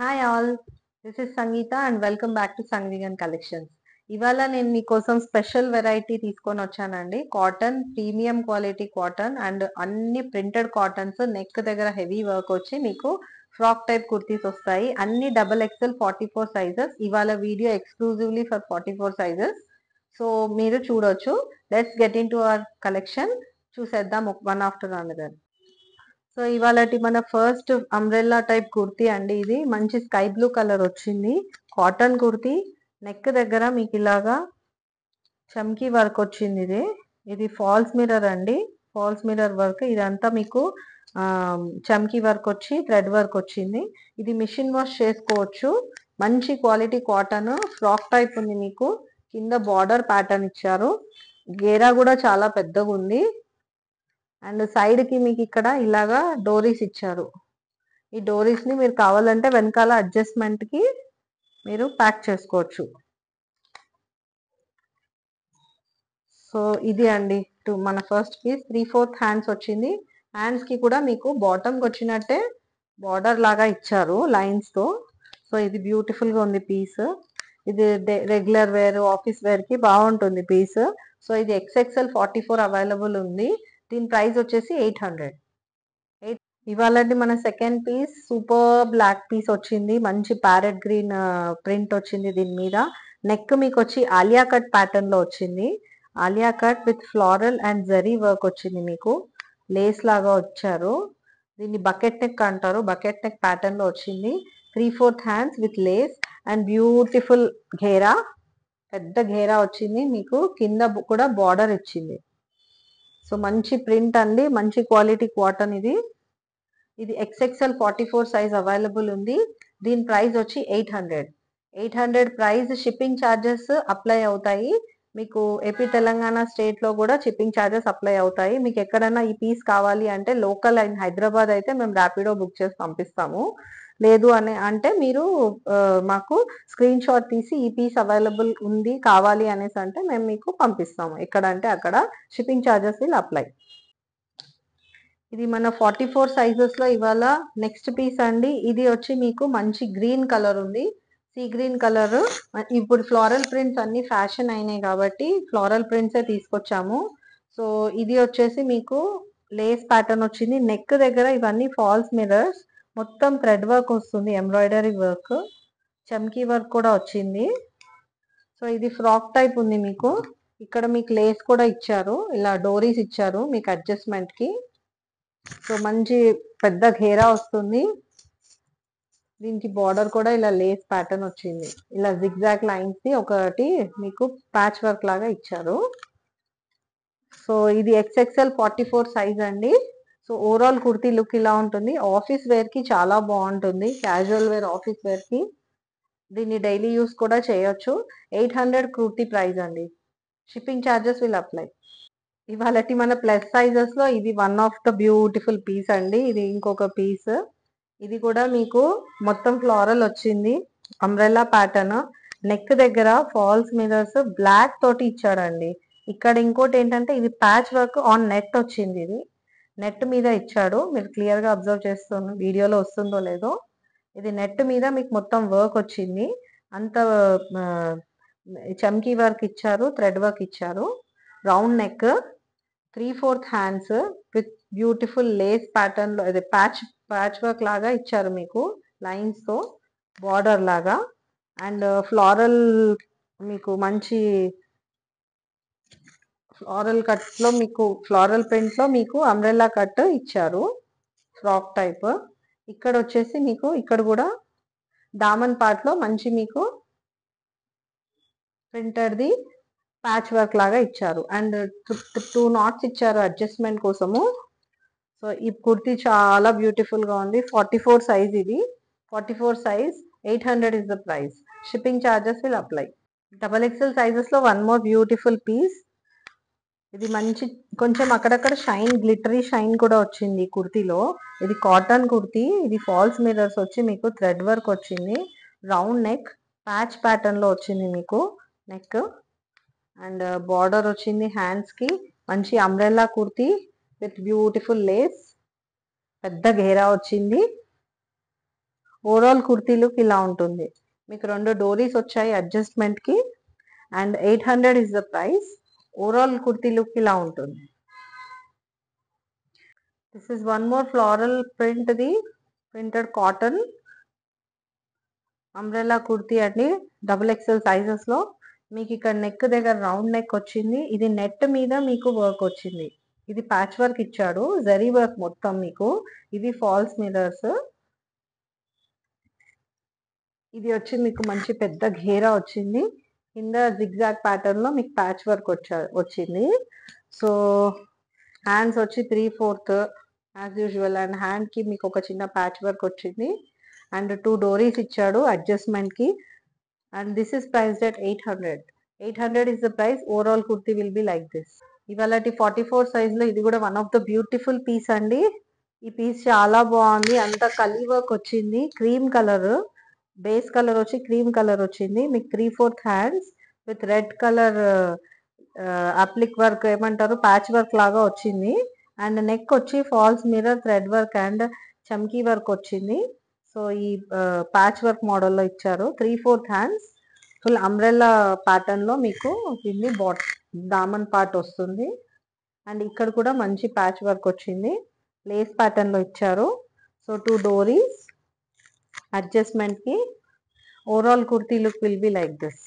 Hi all, this is Sangeetha and welcome back to Sangeegan collections. ఇవాళ నేను మీకోసం స్పెషల్ వెరైటీ తీసుకొని వచ్చానండి. Cotton, premium quality cotton and అన్ని ప్రింటెడ్ కాటన్స్. నెక్ దగ్గర హెవీ వర్క్ వచ్చి మీకు ఫ్రాక్ టైప్ కుర్తీస్ వస్తాయి. అన్ని XXL 44 సైజెస్. ఇవాళ video exclusively for 44 sizes. So మీరు చూడొచ్చు. Let's get into our collection. చూసేద్దాం వన్ ఆఫ్టర్ అనదర్. సో ఇవాళటి మన ఫస్ట్ అంబ్రెల్లా టైప్ కుర్తీ అండి. ఇది మంచి స్కై బ్లూ కలర్ వచ్చింది. కాటన్ కుర్తీ. నెక్ దగ్గర మీకు ఇలాగా చమ్కీ వర్క్ వచ్చింది. ఇది ఫాల్స్ మిర్రర్ అండి. False mirror work. ఇదంతా మీకు చమ్కీ వర్క్ వచ్చి థ్రెడ్ వర్క్ వచ్చింది. ఇది మిషన్ వాష్ చేసుకోవచ్చు. మంచి క్వాలిటీ కాటన్. ఫ్రాక్ టైప్ ఉంది. మీకు కింద బార్డర్ ప్యాటర్న్ ఇచ్చారు. గేరా కూడా చాలా పెద్దగా ఉంది. అండ్ సైడ్ కి మీకు ఇక్కడ ఇలాగా డోరీస్ ఇచ్చారు. ఈ డోరీస్ ని మీరు కావాలంటే వెనకాల అడ్జస్ట్మెంట్ కి మీరు ప్యాక్ చేసుకోవచ్చు. సో ఇది అండి మన ఫస్ట్ పీస్. 3/4 హ్యాండ్స్ వచ్చింది. హ్యాండ్స్ కి కూడా మీకు బాటమ్ కి వచ్చినట్టే బార్డర్ లాగా ఇచ్చారు లైన్స్ తో. సో ఇది బ్యూటిఫుల్ గా ఉంది పీస్. ఇది రెగ్యులర్ వేర్, ఆఫీస్ వేర్ కి బాగుంటుంది పీస్. సో ఇది XXL 44 అవైలబుల్ ఉంది. దీని ప్రైస్ వచ్చేసి 800. ఇవాళ మన second piece super black piece వచ్చింది. మంచి ప్యారెట్ గ్రీన్ ప్రింట్ వచ్చింది దీని మీద. నెక్ మీకు వచ్చి ఆలియా కట్ ప్యాటర్న్ లో వచ్చింది. Alia cut with floral and zari work వచ్చింది. మీకు లేస్ లాగా వచ్చారు. దీన్ని బకెట్ నెక్ అంటారు. బకెట్ నెక్ ప్యాటర్న్ లో వచ్చింది. 3/4 hands with lace and beautiful ఘేరా. పెద్ద ఘేరా వచ్చింది. మీకు కింద కూడా బార్డర్ ఇచ్చింది. సో మంచి ప్రింట్ అండి. మంచి క్వాలిటీ కాటన్ ఇది. ఇది XXL 44 సైజ్ అవైలబుల్ ఉంది. దీని ప్రైస్ వచ్చి 800 ప్రైస్. షిప్పింగ్ ఛార్జెస్ అప్లై అవుతాయి. మీకు ఏపీ తెలంగాణ స్టేట్ లో కూడా షిప్పింగ్ ఛార్జెస్ అప్లై అవుతాయి. మీకు ఎక్కడైనా ఈ పీస్ కావాలి అంటే లోకల్ అయిన హైదరాబాద్ అయితే మేము ర్యాపిడో బుక్ చేసి పంపిస్తాము. లేదు అని అంటే మీరు మాకు స్క్రీన్ షాట్ తీసి ఈ పీస్ అవైలబుల్ ఉంది కావాలి అనేసి అంటే మేము మీకు పంపిస్తాము. ఎక్కడంటే అక్కడ షిప్పింగ్ ఛార్జెస్ విల్ అప్లై. ఇది మన 44 సైజెస్ లో ఇవాళ నెక్స్ట్ పీస్ అండి. ఇది వచ్చి మీకు మంచి గ్రీన్ కలర్ ఉంది. Sea green colour. ఇప్పుడు ఫ్లోరల్ ప్రింట్స్ అన్ని ఫ్యాషన్ అయినాయి కాబట్టి ఫ్లోరల్ ప్రింట్సే తీసుకొచ్చాము. సో ఇది వచ్చేసి మీకు లేస్ ప్యాటర్న్ వచ్చింది. నెక్ దగ్గర ఇవన్నీ ఫాల్స్ మిర్రర్స్. మొత్తం థ్రెడ్ వర్క్ వస్తుంది. ఎంబ్రాయిడరీ వర్క్, చమ్కీ వర్క్ కూడా వచ్చింది. సో ఇది ఫ్రాక్ టైప్ ఉంది. మీకు ఇక్కడ మీకు లేస్ కూడా ఇచ్చారు. ఇలా డోరీస్ ఇచ్చారు మీకు అడ్జస్ట్మెంట్ కి. సో మంచి పెద్ద ఘేరా వస్తుంది. దీనికి బార్డర్ కూడా ఇలా లేస్ ప్యాటర్న్ వచ్చింది. ఇలా జిగ్జాగ్ లైన్స్ ది ఒకటి మీకు ప్యాచ్ వర్క్ లాగా ఇచ్చారు. సో ఇది XXL 44 సైజ్ అండి. సో ఓవరాల్ కుర్తీ లుక్ ఇలా ఉంటుంది. ఆఫీస్ వేర్ కి చాలా బాగుంటుంది. క్యాజువల్ వేర్, ఆఫీస్ వేర్ కి దీన్ని డైలీ యూస్ కూడా చేయొచ్చు. 800 కుర్తీ ప్రైస్ అండి. Shipping charges will apply. ఇవాళటి మన ప్లస్ సైజెస్ లో ఇది one of the beautiful piece అండి. ఇది ఇంకొక పీస్. ఇది కూడా మీకు మొత్తం ఫ్లోరల్ వచ్చింది. Umbrella pattern. నెక్ దగ్గర ఫాల్స్ మిర్రర్స్ బ్లాక్ తోటి ఇచ్చాడండి. ఇక్కడ ఇంకోటి ఏంటంటే ఇది ప్యాచ్ వర్క్ ఆన్ నెట్ వచ్చింది. ఇది నెట్ మీద ఇచ్చాడు. మీరు క్లియర్ గా అబ్జర్వ్ చేస్తున్న వీడియోలో వస్తుందో లేదో. ఇది నెట్ మీద మీకు మొత్తం వర్క్ వచ్చింది. అంత చమ్కీ వర్క్ ఇచ్చారు, థ్రెడ్ వర్క్ ఇచ్చారు. Round neck, 3/4 hands with beautiful Lay's pattern లో అదే ప్యాచ్ వర్క్ లాగా ఇచ్చారు మీకు లైన్స్ తో బార్డర్ లాగా. అండ్ ఫ్లోరల్ మీకు మంచి ఫ్లోరల్ కట్ లో మీకు ఫ్లోరల్ ప్రింట్ లో మీకు అంబ్రెల్లా కట్ ఇచ్చారు. Frock type. ఇక్కడ వచ్చేసి మీకు ఇక్కడ కూడా దామన్ పార్ట్ లో మంచి మీకు ప్రింటెడ్ ది ప్యాచ్ వర్క్ లాగా ఇచ్చారు. అండ్ 2 నాట్స్ ఇచ్చారు అడ్జస్ట్మెంట్ కోసము. సో ఈ కుర్తీ చాలా బ్యూటిఫుల్ గా ఉంది. 44 సైజ్ ఇది. 44 size 800 is the price. Shipping charges will apply. XXL sizes లో వన్ మోర్ బ్యూటిఫుల్ పీస్. ఇది మంచి కొంచెం అక్కడక్కడ షైన్, గ్లిటరీ షైన్ కూడా వచ్చింది కుర్తీలో. ఇది కాటన్ కుర్తీ. ఇది ఫాల్స్ మిర్రర్స్ వచ్చి మీకు థ్రెడ్ వర్క్ వచ్చింది. రౌండ్ నెక్, ప్యాచ్ ప్యాటర్న్ లో వచ్చింది మీకు నెక్. అండ్ బార్డర్ వచ్చింది హ్యాండ్స్ కి. మంచి umbrella kurti with beautiful Lay's. పెద్ద ఘేరా వచ్చింది. ఓవరాల్ కుర్తీ లుక్ ఇలా ఉంటుంది. మీకు 2 డోరీస్ వచ్చాయి అడ్జస్ట్మెంట్ కి and 800 is the price. Overall kurti look ఇలా ఉంటుంది. This is one more floral print the printed cotton umbrella kurti అండి, XXL సైజెస్ లో. మీకు ఇక్కడ నెక్ దగ్గర రౌండ్ నెక్ వచ్చింది. ఇది నెట్ మీద మీకు వర్క్ వచ్చింది. ఇది ప్యాచ్ వర్క్ ఇచ్చాడు, జరీ వర్క్ మొత్తం మీకు. ఇది ఫాల్స్ మిరర్స్. ఇది వచ్చి మీకు మంచి పెద్ద ఘేరా వచ్చింది. కింద జిగ్జాగ్ ప్యాటర్న్ లో మీకు ప్యాచ్ వర్క్ వచ్చింది. సో హ్యాండ్స్ వచ్చి 3/4 యాజ్ యూజువల్ అండ్ హ్యాండ్ కి మీకు ఒక చిన్న ప్యాచ్ వర్క్ వచ్చింది అండ్ 2 డోరీస్ ఇచ్చాడు అడ్జస్ట్మెంట్ కి. And this is priced at 800. 800 is the price. Overall kurti will be like this. ఇవాళ 44 సైజ్ లో ఇది కూడా one of the beautiful piece అండి. ఈ పీస్ చాలా బాగుంది. అంతా కలీ వర్క్ వచ్చింది. క్రీమ్ కలర్ బేస్ కలర్ వచ్చి క్రీమ్ కలర్ వచ్చింది. మీకు 3/4 hands with red colour applique work ఏమంటారు ప్యాచ్ వర్క్ లాగా వచ్చింది. అండ్ నెక్ వచ్చి falls mirror thread work and చమ్కీ వర్క్ వచ్చింది. సో ఈ ప్యాచ్ వర్క్ మోడల్లో ఇచ్చారు. 3/4 హ్యాండ్స్ ఫుల్ అంబ్రెల్లా ప్యాటర్న్ లో మీకు ఇది దామన్ పార్ట్ వస్తుంది. అండ్ ఇక్కడ కూడా మంచి ప్యాచ్ వర్క్ వచ్చింది. లేస్ ప్యాటర్న్ లో ఇచ్చారు. సో 2 డోరీస్ అడ్జస్ట్మెంట్ కి. Overall kurti look will be like this.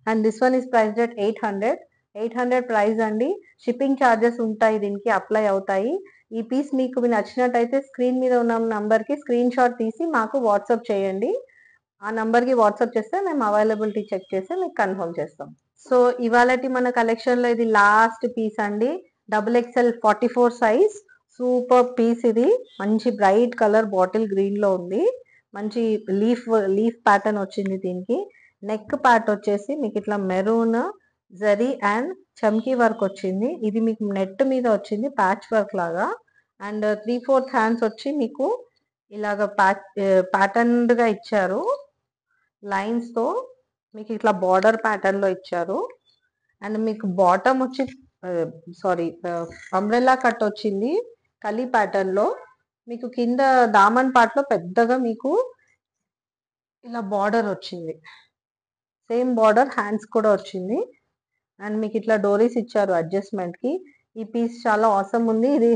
And this one is priced at 800. 800 price అండి. షిప్పింగ్ ఛార్జెస్ ఉంటాయి, దీనికి అప్లై అవుతాయి. ఈ పీస్ మీకు నచ్చినట్టయితే స్క్రీన్ మీద ఉన్న నంబర్ కి స్క్రీన్ షాట్ తీసి మాకు వాట్సాప్ చేయండి. ఆ నంబర్ కి వాట్సాప్ చేస్తే మేము అవైలబిలిటీ చెక్ చేసి మీకు కన్ఫర్మ్ చేస్తాం. సో ఇవాళటి మన కలెక్షన్ లో ఇది లాస్ట్ పీస్ అండి. XXL 44 size super piece. ఇది మంచి బ్రైట్ కలర్ బాటిల్ గ్రీన్ లో ఉంది. మంచి లీఫ్ ప్యాటర్న్ వచ్చింది. దీనికి నెక్ పార్ట్ వచ్చేసి మీకు ఇట్లా మెరూన్ జరీ అండ్ చమ్కీ వర్క్ వచ్చింది. ఇది మీకు నెట్ మీద వచ్చింది ప్యాచ్ వర్క్ లాగా. అండ్ 3/4 హ్యాండ్స్ వచ్చి మీకు ఇలాగ ప్యాటర్న్ గా ఇచ్చారు లైన్స్ తో. మీకు ఇట్లా బార్డర్ ప్యాటర్న్ లో ఇచ్చారు. అండ్ మీకు బాటమ్ వచ్చి అంబ్రెల్లా కట్ వచ్చింది కలీ ప్యాటర్న్ లో. మీకు కింద దామన్ పార్ట్ లో పెద్దగా మీకు ఇలా బార్డర్ వచ్చింది. సేమ్ బార్డర్ హ్యాండ్స్ కూడా వచ్చింది. అండ్ మీకు ఇట్లా డోరీస్ ఇచ్చారు అడ్జస్ట్మెంట్ కి. ఈ పీస్ చాలా ఆసమ్ ఉంది. ఇది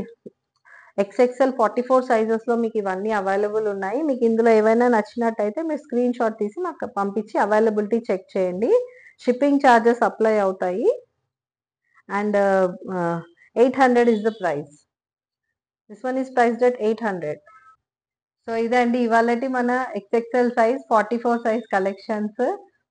XXL 44 సైజెస్ లో మీకు ఇవన్నీ అవైలబుల్ ఉన్నాయి. మీకు ఇందులో ఏవైనా నచ్చినట్టయితే మీరు స్క్రీన్ షాట్ తీసి మాకు పంపించి అవైలబిలిటీ చెక్ చేయండి. షిప్పింగ్ ఛార్జెస్ అప్లై అవుతాయి. And 800 is the price. This one is priced at 800. So ఇదండి ఇవాళటి మన XXL సైజ్ 44 సైజ్ కలెక్షన్స్.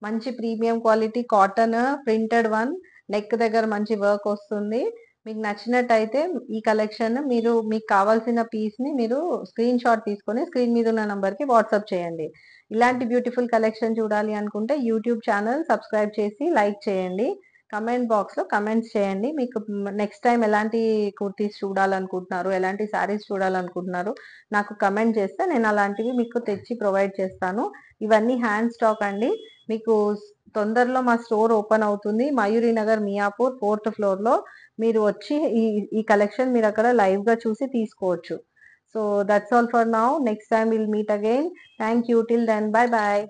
మంచి premium quality cotton printed one. Neck దగ్గర మంచి వర్క్ వస్తుంది. మీకు నచ్చినట్టయితే ఈ కలెక్షన్ మీకు కావాల్సిన పీస్ ని మీరు స్క్రీన్ షాట్ తీసుకొని స్క్రీన్ మీద ఉన్న నంబర్ కి వాట్సాప్ చేయండి. ఇలాంటి బ్యూటిఫుల్ కలెక్షన్ చూడాలి అనుకుంటే యూట్యూబ్ ఛానల్ సబ్స్క్రైబ్ చేసి లైక్ చేయండి. కమెంట్ బాక్స్ లో కమెంట్స్ చేయండి. మీకు నెక్స్ట్ టైం ఎలాంటి కుర్తీస్ చూడాలనుకుంటున్నారు, ఎలాంటి శారీస్ చూడాలనుకుంటున్నారు నాకు కమెంట్ చేస్తే నేను అలాంటివి మీకు తెచ్చి ప్రొవైడ్ చేస్తాను. ఇవన్నీ హ్యాండ్ స్టాక్ అండి. మీకు తొందరలో మా స్టోర్ ఓపెన్ అవుతుంది మయూరి నగర్ మియాపూర్ 4th ఫ్లోర్ లో. మీరు వచ్చి ఈ కలెక్షన్ మీరు అక్కడ లైవ్ గా చూసి తీసుకోవచ్చు. So that's all for now. Next time will meet again. Thank you. Till then bye bye.